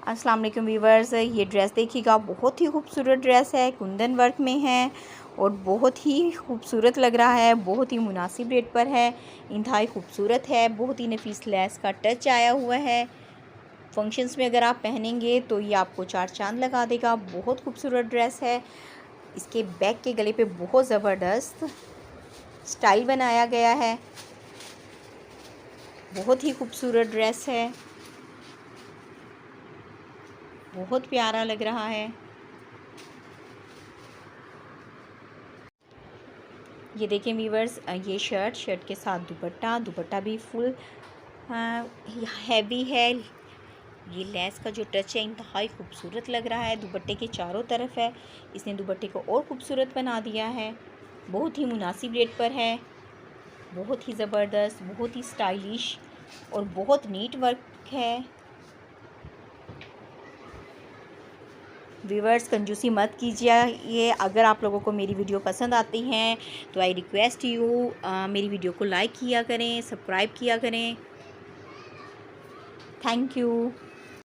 अस्सलाम वालेकुम व्यूवर्स, ये ड्रेस देखिएगा, बहुत ही खूबसूरत ड्रेस है, कुंदन वर्क में है और बहुत ही खूबसूरत लग रहा है। बहुत ही मुनासिब रेट पर है, इंतहाई खूबसूरत है। बहुत ही नफीस लेस का टच आया हुआ है। फंक्शंस में अगर आप पहनेंगे तो ये आपको चार चांद लगा देगा। बहुत खूबसूरत ड्रेस है। इसके बैक के गले पे बहुत ज़बरदस्त स्टाइल बनाया गया है। बहुत ही खूबसूरत ड्रेस है, बहुत प्यारा लग रहा है। ये देखें व्यूवर्स, ये शर्ट के साथ दुपट्टा भी फुल हैवी है। ये लेस का जो टच है इंतहाई खूबसूरत लग रहा है। दुपट्टे के चारों तरफ है, इसने दुपट्टे को और खूबसूरत बना दिया है। बहुत ही मुनासिब रेट पर है, बहुत ही ज़बरदस्त, बहुत ही स्टाइलिश और बहुत नीट वर्क है। व्यूवर्स, कंजूसी मत कीजिए। ये अगर आप लोगों को मेरी वीडियो पसंद आती हैं तो आई रिक्वेस्ट यू मेरी वीडियो को लाइक किया करें, सब्सक्राइब किया करें। Thank you.